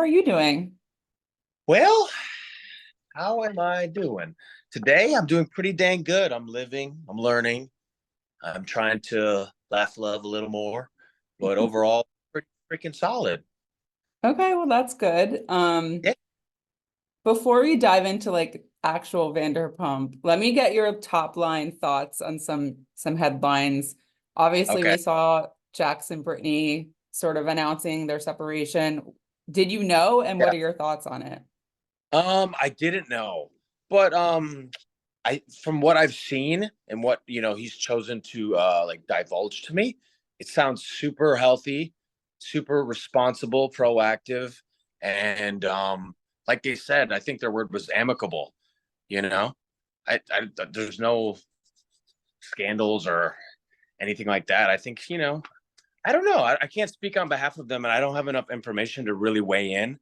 are you doing? Well, how am I doing? Today, I'm doing pretty dang good. I'm living, I'm learning, I'm trying to laugh, love a little more, but overall, pretty freaking solid. Okay, well that's good. Yeah. Before we dive into like actual Vanderpump, let me get your top line thoughts on some headlines. Obviously, Okay. we saw Jax and Brittany sort of announcing their separation. Did you know, and Yeah. what are your thoughts on it? I didn't know, but I from what I've seen and what he's chosen to like divulge to me, it sounds super healthy, super responsible, proactive, and like they said, I think their word was amicable. You know, I there's no scandals or anything like that. I think I don't know. I can't speak on behalf of them, and I don't have enough information to really weigh in.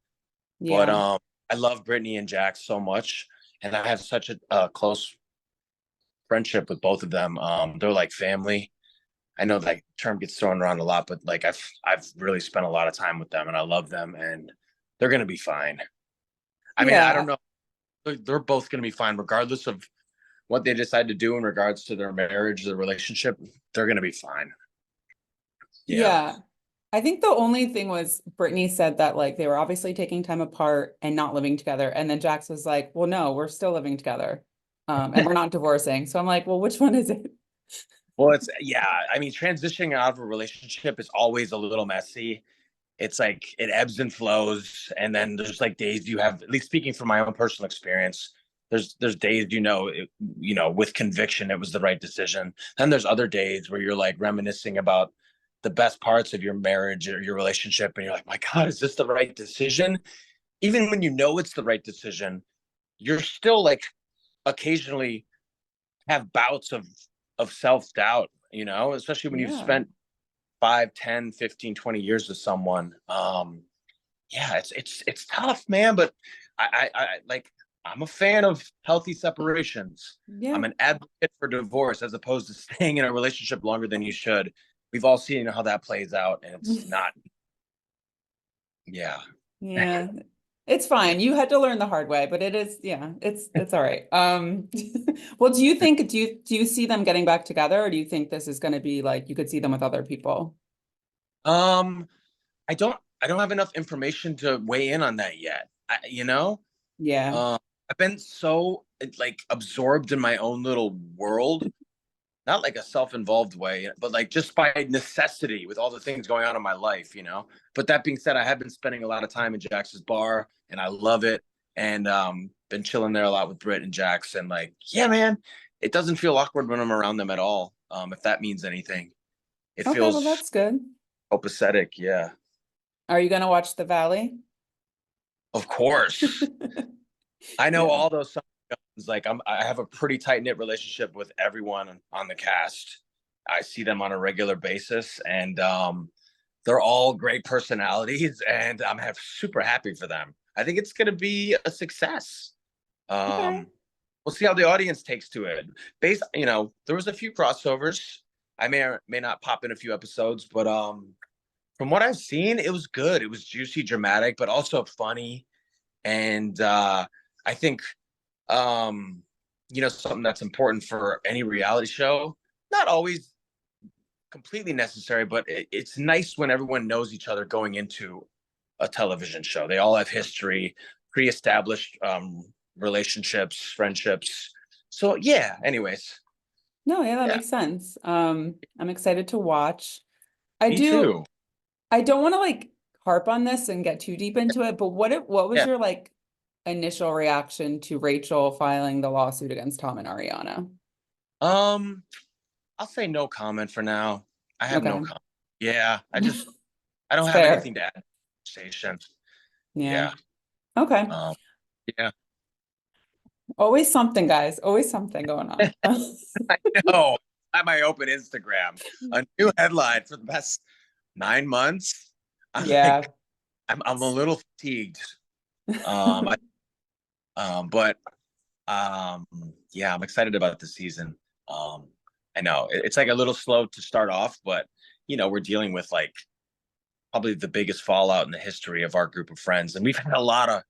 But Yeah. I love Brittany and Jax so much, and I have such a close friendship with both of them. They're like family. I know that term gets thrown around a lot, but like I've really spent a lot of time with them, and I love them, and they're gonna be fine. I mean, I don't Yeah. know. They're both gonna be fine, regardless of what they decide to do in regards to their marriage, their relationship. They're gonna be fine. Yeah. Yeah. I think the only thing was Brittany said that like they were obviously taking time apart and not living together. And then Jax was like, well, no, we're still living together. And we're not divorcing. So I'm like, well, which one is it? Well, it's yeah. I mean, transitioning out of a relationship is always a little messy. It's like it ebbs and flows, and then there's like days you have. At least speaking from my own personal experience, there's days with conviction it was the right decision. Then there's other days where you're like reminiscing about the best parts of your marriage or your relationship, and you're like, my God, is this the right decision? Even when you know it's the right decision, you're still like occasionally have bouts of self-doubt, especially when you've Yeah. spent 5, 10, 15, 20 years with someone. Yeah, it's tough, man, but I like I'm a fan of healthy separations. Yeah. I'm an advocate for divorce as opposed to staying in a relationship longer than you should. We've all seen how that plays out, and it's not. Yeah. Yeah. It's fine. You had to learn the hard way, but it is, yeah, it's all right. Well, do you see them getting back together, or do you think this is going to be like you could see them with other people? um I don't have enough information to weigh in on that yet. Yeah. uh, I've been so like absorbed in my own little world, not like a self-involved way, but like just by necessity with all the things going on in my life. But that being said, I have been spending a lot of time in Jax's bar, and I love it. And been chilling there a lot with Britt and Jax, and like, yeah, man, it doesn't feel awkward when I'm around them at all. If that means anything, it Okay, well, feels that's good. copacetic. Yeah, Are you going to watch The Valley? of course. I know Yeah. all those songs. Like I have a pretty tight knit relationship with everyone on the cast. I see them on a regular basis, and they're all great personalities, and super happy for them. I think it's going to be a success. Okay. We'll see how the audience takes to it. There was a few crossovers. I may or may not pop in a few episodes, but from what I've seen, it was good. It was juicy, dramatic, but also funny, and I think something that's important for any reality show. Not always completely necessary, but it's nice when everyone knows each other going into a television show. They all have history, pre-established relationships, friendships. So yeah. Anyways, No, yeah, that yeah, makes sense. I'm excited to watch. I me do, too. I don't want to like harp on this and get too deep into it, but what was Yeah. your like initial reaction to Rachel filing the lawsuit against Tom and Ariana? Um, I'll say no comment for now. I have no Okay. comment. Yeah, I don't It's have fair. anything to add to the conversation. Yeah. Yeah. Okay. Um, yeah. Always something, guys. Always something going on. I know. At my open Instagram, a new headline for the past 9 months. I'm Yeah. like, I'm a little fatigued. I, but yeah, I'm excited about the season. I know it's like a little slow to start off, but we're dealing with like probably the biggest fallout in the history of our group of friends, and we've had a lot of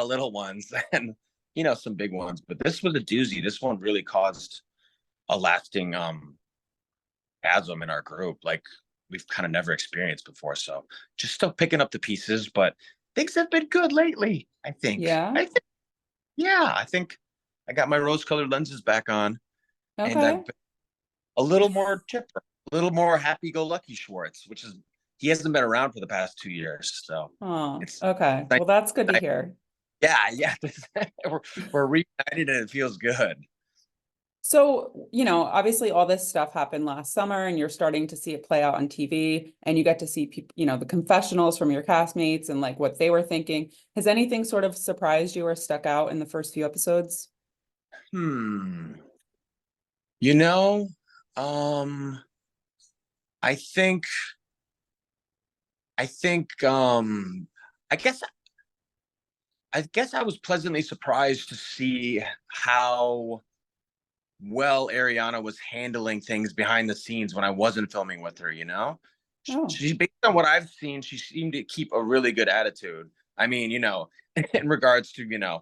little ones and some big ones, but this was a doozy. This one really caused a lasting chasm in our group, like we've kind of never experienced before. So just still picking up the pieces, but things have been good lately. Yeah. Yeah, I think I got my rose-colored lenses back on, and Okay. I've been a little more chipper, a little more happy-go-lucky Schwartz, which is he hasn't been around for the past 2 years, so Oh, it's okay. nice. Well, that's good to hear. Yeah. we're, we're reunited and it feels good. So, obviously all this stuff happened last summer and you're starting to see it play out on TV and you get to see people, the confessionals from your castmates and like what they were thinking. Has anything sort of surprised you or stuck out in the first few episodes? Hmm. You know, um, I think, I think, I guess, I guess I was pleasantly surprised to see how well Ariana was handling things behind the scenes when I wasn't filming with her, Oh, She, based on what I've seen, she seemed to keep a really good attitude. I mean, in regards to,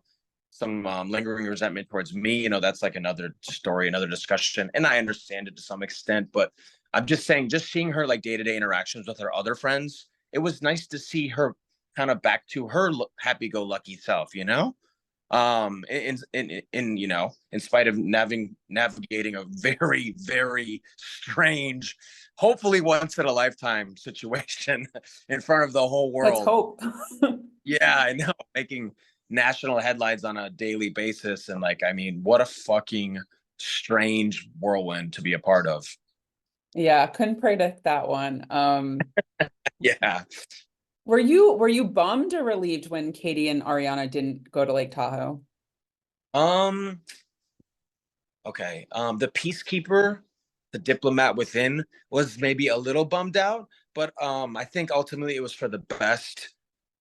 some lingering resentment towards me, that's like another story, another discussion. And I understand it to some extent, but I'm just saying, just seeing her like day-to-day interactions with her other friends, it was nice to see her kind of back to her happy-go-lucky self. In spite of navigating a very, very strange, hopefully once in a lifetime situation in front of the whole let's world. hope. Yeah, I know, making national headlines on a daily basis. And like, I mean, what a fucking strange whirlwind to be a part of. Yeah, couldn't predict that one. Yeah. Were you bummed or relieved when Katie and Ariana didn't go to Lake Tahoe? Um, okay. The peacekeeper, the diplomat within was maybe a little bummed out, but I think ultimately it was for the best.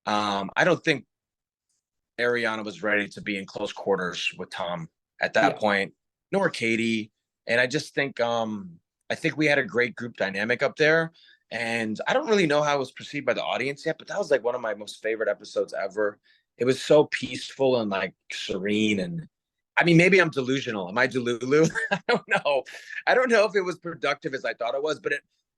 I don't think Ariana was ready to be in close quarters with Tom at that Yeah, point, nor Katie. And I think we had a great group dynamic up there. And I don't really know how it was perceived by the audience yet, but that was like one of my most favorite episodes ever. It was so peaceful and like serene. And I mean, maybe I'm delusional. Am I delulu? I don't know. I don't know if it was productive as I thought it was, but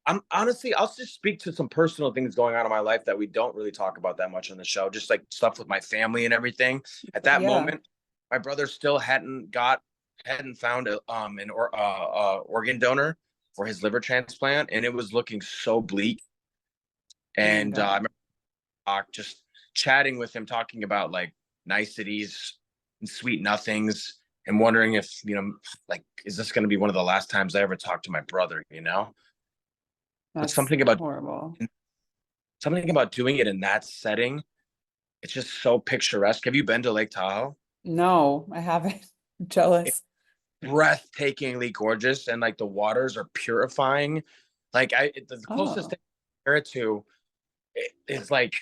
I'm honestly, I'll just speak to some personal things going on in my life that we don't really talk about that much on the show, just like stuff with my family and everything. At that yeah, moment, my brother still hadn't found an organ donor for his liver transplant, and it was looking so bleak. oh my And I God. remember just chatting with him, talking about like niceties and sweet nothings, and wondering if like, is this going to be one of the last times I ever talk to my brother? But That's horrible. something about doing it in that setting, it's just so picturesque. Have you been to Lake Tahoe? No, I haven't. I'm jealous. Breathtakingly gorgeous, and like the waters are purifying. Like the closest Oh, thing I compare it to is like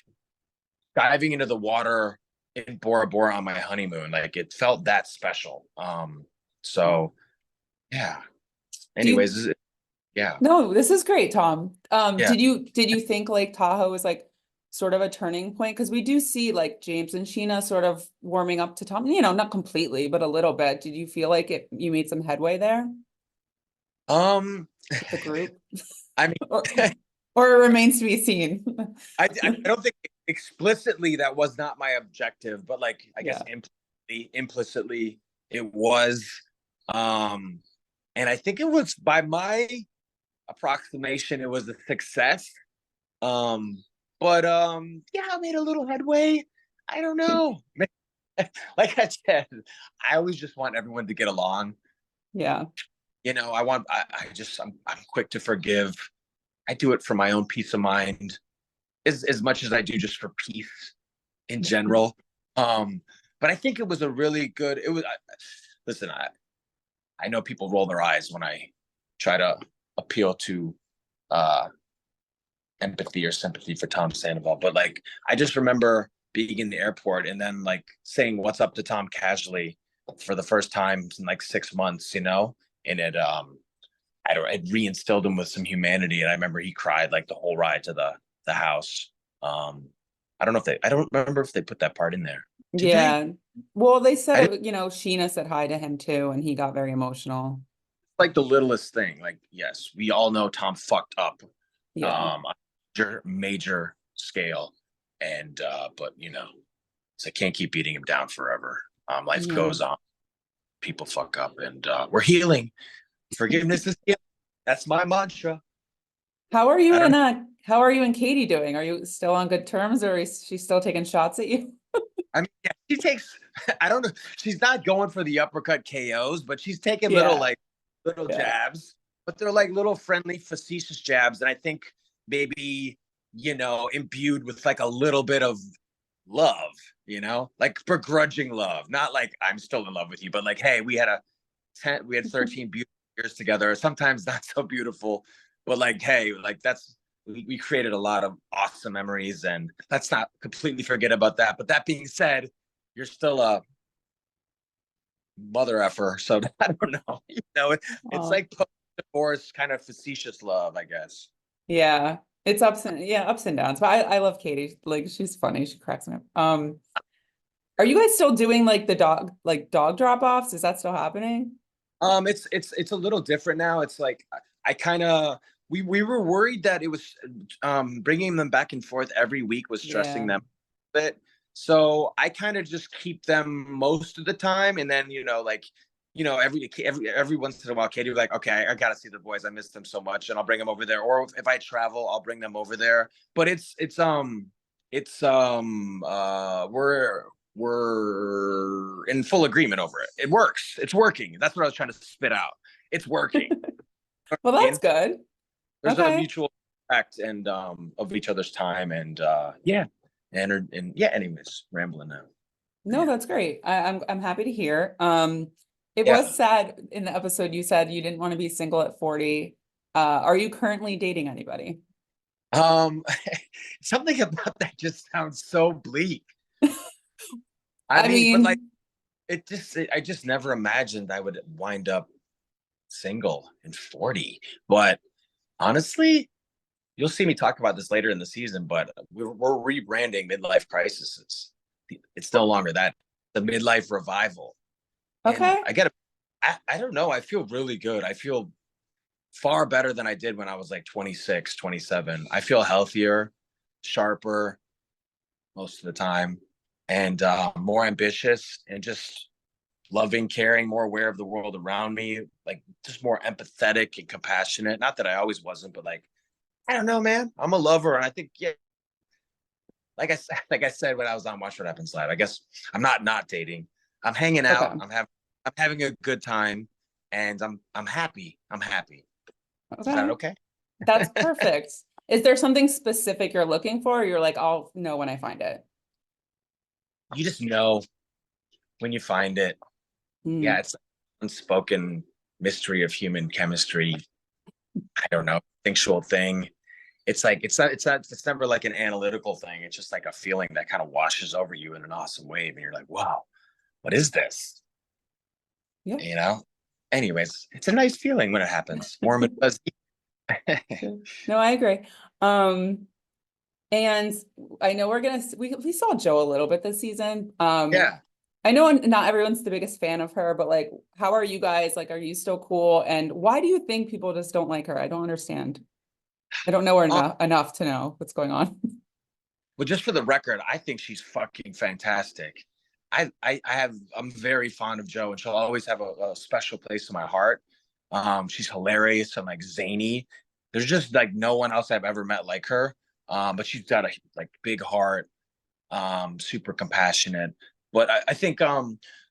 diving into the water in Bora Bora on my honeymoon. Like it felt that special. wow. So yeah. Do you Anyways, yeah, No, this is great, Tom. yeah. Did you think Lake Tahoe was like sort of a turning point? Because we do see like James and Sheena sort of warming up to Tom, not completely, but a little bit. Did you feel like you made some headway there Um, with the group? I mean, Or or it remains to be seen. I don't think explicitly that was not my objective, but like I guess Yeah. implicitly it was. Um, and I think it was by my approximation, it was a success. Um, but yeah, I made a little headway. I don't know. Like I said, I always just want everyone to get along. Yeah. I'm quick to forgive. I do it for my own peace of mind as much as I do just for peace in general. Um, but I think it was a really good. Listen, I know people roll their eyes when I try to appeal to uh empathy or sympathy for Tom Sandoval, but like I just remember being in the airport and then like saying what's up to Tom casually for the first time in like 6 months, and it reinstilled him with some humanity. And I remember he cried like the whole ride to the the house. I don't know if I don't remember if they put that part in there. Did they? Yeah. Well, they said I didn't it, Sheena said hi to him too, and he got very emotional. like the littlest thing. Like, yes, we all know Tom fucked up, Yeah. on a major scale. And but so I can't keep beating him down forever. Life No. goes on. People fuck up, and we're healing. Forgiveness is healing. That's my mantra. I don't know. How are you and Katie doing? Are you still on good terms, or is she still taking shots at you? I mean, yeah, she takes. I don't know. She's not going for the uppercut KOs, but she's taking Yeah. little Yeah. jabs. But they're like little friendly, facetious jabs, and I think maybe imbued with like a little bit of love. Like begrudging love, not like I'm still in love with you, but like, hey, we had 13 beautiful years together. Sometimes not so beautiful, but like, hey, like we created a lot of awesome memories, and let's not completely forget about that. But that being said, you're still a mother effer, so I don't know. It's Oh, like post-divorce kind of facetious love, I guess. yeah. It's ups and downs. But I love Katie. Like she's funny. She cracks me up. Are you guys still doing like the dog drop-offs? Is that still happening? It's a little different now. It's like I kind of we were worried that it was bringing them back and forth every week was stressing Yeah. them a bit. So I kind of just keep them most of the time, and then like every once in a while, Katie will be like, okay, I gotta see the boys. I miss them so much, and I'll bring them over there. Or if I travel, I'll bring them over there. But we're in full agreement over it. It works. It's working. That's what I was trying to spit out. It's working. Well, that's good. There's a Okay. mutual respect and of each other's time, and yeah, and yeah. Anyways, rambling now. No, Yeah, that's great. I'm happy to hear. It yeah. was sad in the episode you said you didn't want to be single at 40. Are you currently dating anybody? Um, something about that just sounds so bleak. I I mean, but like mean, I just never imagined I would wind up single in 40. But honestly, you'll see me talk about this later in the season, but we're rebranding midlife crises. It's no longer that. The midlife revival. And okay. I don't know. I feel really good. I feel far better than I did when I was like 26, 27. I feel healthier, sharper most of the time, and more ambitious, and just loving, caring, more aware of the world around me, like just more empathetic and compassionate. Not that I always wasn't, but like, I don't know, man. I'm a lover, and I think, yeah, like I said when I was on Watch What Happens Live, I guess I'm not dating. I'm hanging out. Okay. I'm having a good time, and I'm happy. I'm happy. Is that Okay. okay? That's perfect. Is there something specific you're looking for? Or you're like, I'll know when I find it. You just know when you find it. Yeah, Hmm. it's unspoken mystery of human chemistry. I don't know, instinctual thing. It's like it's never like an analytical thing. It's just like a feeling that kind of washes over you in an awesome wave, and you're like, wow, what is this? Yeah. You know? Anyways, it's a nice feeling when it happens. Warm and fuzzy. Yeah. No, I agree. Um, and I know we saw Joe a little bit this season. Yeah. I know not everyone's the biggest fan of her, but like, how are you guys? Like, are you still cool? And why do you think people just don't like her? I don't understand. I don't know her enough to know what's going on. Well, just for the record, I think she's fucking fantastic. I'm very fond of Joe, and she'll always have a special place in my heart. She's hilarious and like zany. There's just like no one else I've ever met like her. But she's got a like big heart, super compassionate. But I think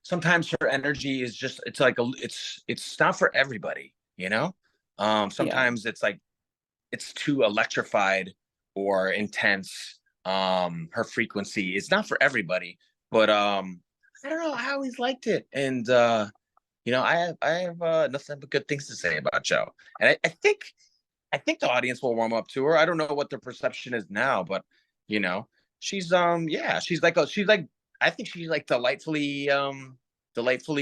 sometimes her energy is just it's not for everybody, you know. Yeah. Sometimes it's like it's too electrified or intense. Her frequency is not for everybody, but I don't know, I always liked it. And I have nothing but good things to say about Joe. And I think the audience will warm up to her. I don't know what their perception is now, but you know she's yeah, she's like I think she's like delightfully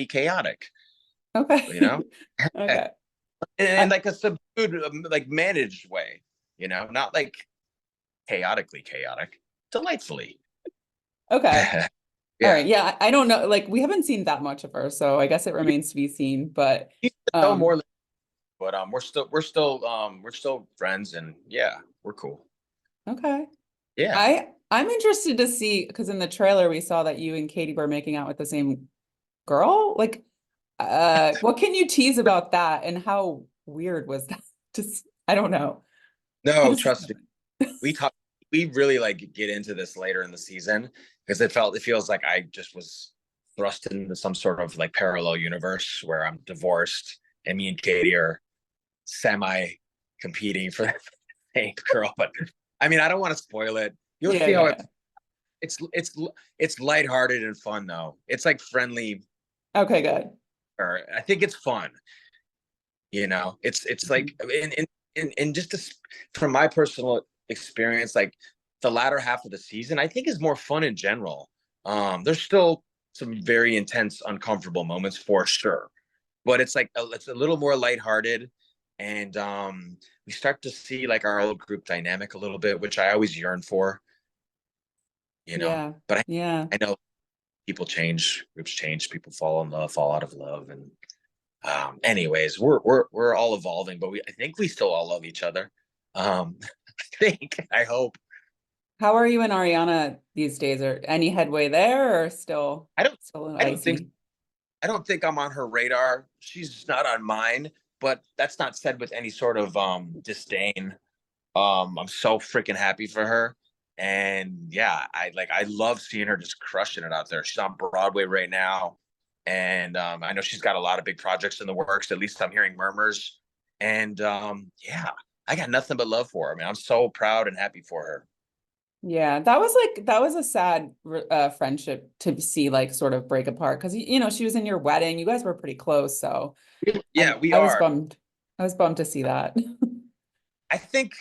chaotic, you Okay. know. Okay. In I, like a subdued, like managed way, not like chaotically chaotic, delightfully. Okay. All Yeah. right. Yeah, I don't know. Like we haven't seen that much of her, so I guess it remains to be seen. But No um, more, but we're still friends, and yeah, we're cool. okay. Yeah. I'm interested to see because in the trailer we saw that you and Katie were making out with the same girl. Like, what can you tease about that and how weird was that? Just I don't know. How No, does this trust me. happen? We talk we really like get into this later in the season because it feels like I just was thrust into some sort of like parallel universe where I'm divorced and me and Katie are semi competing for the same girl. But I mean, I don't want to spoil it. You'll Yeah, see how yeah. it's it's lighthearted and fun though. It's like friendly, Okay, good. or I think it's fun. It's like Mhm. in just from my personal experience, like the latter half of the season, I think is more fun in general. There's still some very intense, uncomfortable moments for sure, but it's a little more lighthearted, and we start to see like our old group dynamic a little bit, which I always yearn for. Yeah, But yeah. I know people change, groups change, people fall in love, fall out of love, and anyways, we're all evolving, but I think we still all love each other. I hope. How are you and Ariana these days? Or any headway there or I don't still a little I don't think icy? I don't think I'm on her radar. She's not on mine, but that's not said with any sort of disdain. I'm so freaking happy for her. And yeah, I love seeing her just crushing it out there. She's on Broadway right now. And I know she's got a lot of big projects in the works. At least I'm hearing murmurs. And yeah, I got nothing but love for her. I mean, I'm so proud and happy for her. Yeah, that was a sad friendship to see like sort of break apart because you know she was in your wedding. You guys were pretty close, so Yeah, we I was are. bummed. I was bummed to see that. I think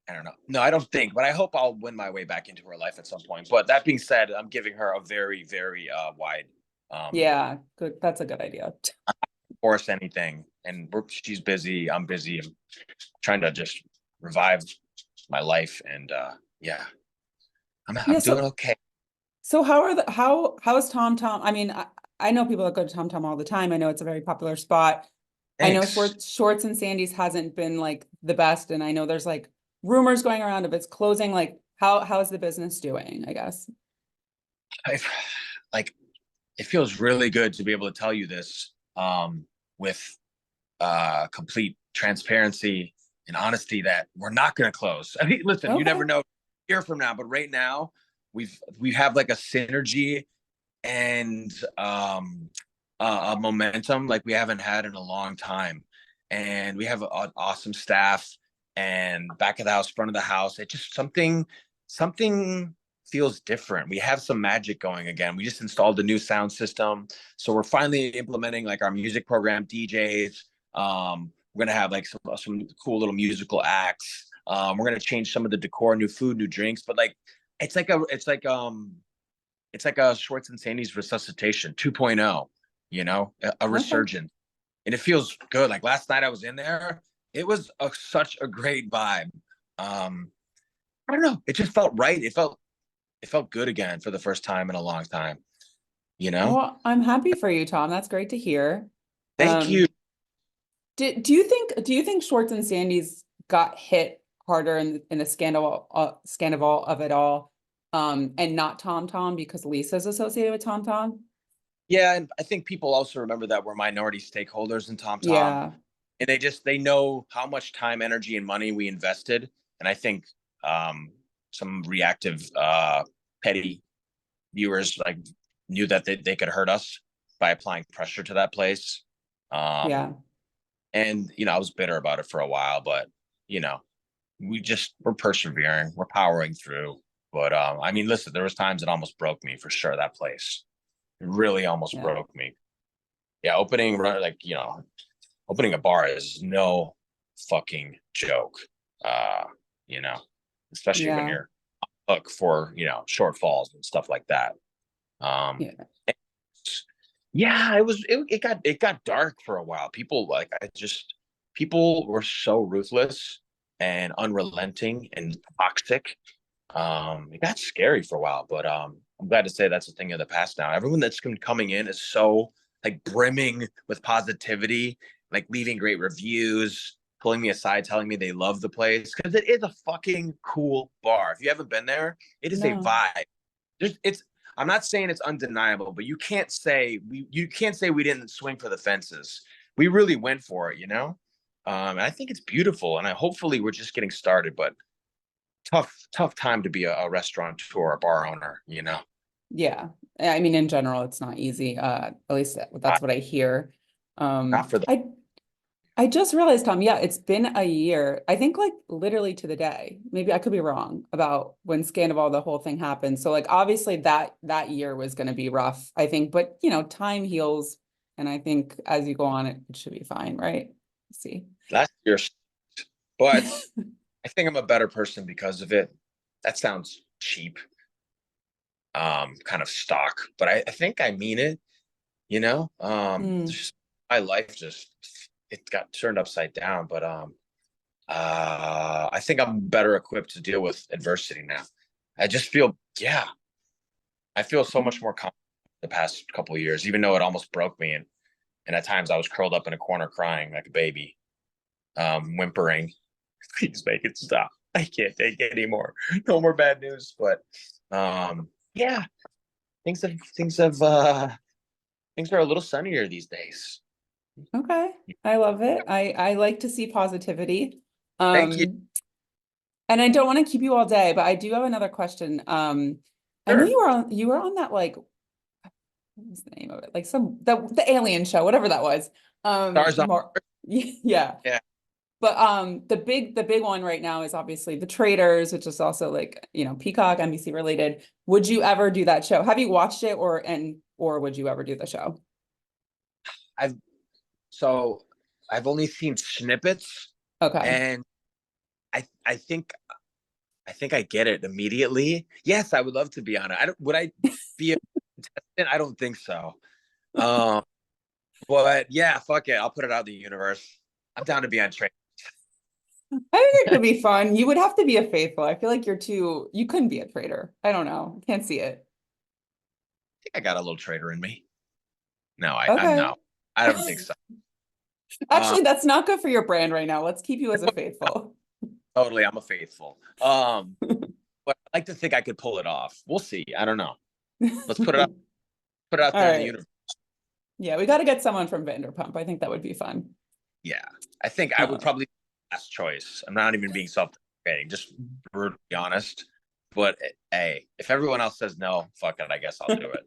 I don't know. No, I don't think, but I hope I'll win my way back into her life at some point. But that being said, I'm giving her a very, very wide um Yeah, good. That's a good idea. force anything. And she's busy. I'm busy. I'm trying to just revive my life. And yeah, Yeah, I'm doing so okay. how are the how is Tom Tom? I mean, I know people that go to Tom Tom all the time. I know it's a very popular spot. I know Thanks. Schwartz and Sandy's hasn't been like the best, and I know there's like rumors going around if it's closing. Like, how is the business doing, I guess? I like it feels really good to be able to tell you this with complete transparency and honesty that we're not going to close. I mean, listen, you never Okay. know a year from now, but right now we have like a synergy and a momentum like we haven't had in a long time, and we have an awesome staff and back of the house, front of the house. It just something feels different. We have some magic going again. We just installed a new sound system, so we're finally implementing like our music program, DJs. We're gonna have like some cool little musical acts. We're gonna change some of the decor, new food, new drinks, but like it's like a Schwartz and Sandy's resuscitation 2.0, a Okay. resurgence. And it feels good. Like last night I was in there, it was such a great vibe. Um, I don't know. It just felt right. It felt good again for the first time in a long time, you know? Well, I'm happy for you, Tom. That's great to hear. Thank you. Um, do you think Schwartz and Sandy's got hit harder in the scandal of it all, and not Tom Tom because Lisa's associated with Tom Tom? Yeah, and I think people also remember that we're minority stakeholders in TomTom, Yeah. and they know how much time, energy, and money we invested. And I think some reactive, petty viewers like knew that they could hurt us by applying pressure to that place. Um, Yeah. and I was bitter about it for a while, but you know, we're persevering, we're powering through. But I mean, listen, there was times it almost broke me for sure. That place it really almost Yeah. broke me. Yeah, opening a bar is no fucking joke. Uh, you know, especially when Yeah. you're hook for shortfalls and stuff like that. Um, Yeah. yeah, it got dark for a while. People were so ruthless, and unrelenting and toxic. It got scary for a while, but I'm glad to say that's a thing of the past now. Everyone that's coming in is so like brimming with positivity, like leaving great reviews, pulling me aside, telling me they love the place because it is a fucking cool bar. If you haven't been there, it is a No. vibe. It's I'm not saying it's undeniable, but you can't say we didn't swing for the fences. We really went for it, you know. And I think it's beautiful, and hopefully we're just getting started. But tough time to be a restaurateur, a bar owner, you know. Yeah. I mean, in general, it's not easy. At least that's what I hear. Not for the I just realized, Tom, yeah, it's been a year. I think like literally to the day. Maybe I could be wrong about when Scandival, the whole thing happened. So like obviously that year was going to be rough, I think, but you know, time heals. And I think as you go on, it should be fine, right? Let's see. last year, but I think I'm a better person because of it. That sounds cheap, kind of stock, but I think I mean it, you know. Mm, Just, my life just it got turned upside down, but I think I'm better equipped to deal with adversity now. I just feel, yeah, I feel so much more confident the past couple of years, even though it almost broke me. And at times I was curled up in a corner crying like a baby, whimpering, please make it stop. I can't take it anymore. No more bad news. But yeah, things are a little sunnier these days. okay. I love it. I like to see positivity. Thank you. Um, and I don't want to keep you all day, but I do have another question. I know Sure. you were on that like what was the name of it? Like the alien show, whatever that was. Stars on. More yeah. Yeah. But the big one right now is obviously the Traitors, which is also like, you know, Peacock, NBC related. Would you ever do that show? Have you watched it or would you ever do the show? I've so I've only seen snippets, Okay. and I think I get it immediately. Yes, I would love to be on it. Would I be a contestant? I don't think so. Um, but yeah, fuck it. I'll put it out in the universe. I'm down to be on train. I think it could be fun. You would have to be a faithful. I feel like you couldn't be a traitor. I don't know. Can't see it. I think I got a little traitor in me. No, I'm Okay. no. I don't think so. Um, Actually, that's not good for your brand right now. Let's keep you as a faithful. totally, I'm a faithful. But I like to think I could pull it off. We'll see. I don't know. Let's put it out All there in the right. universe. Yeah, we got to get someone from Vanderpump. I think that would be fun. Yeah, I think I would Uh, probably be the last choice. I'm not even being self-deprecating, just brutally honest. But hey, if everyone else says no, fuck it. I guess I'll do it.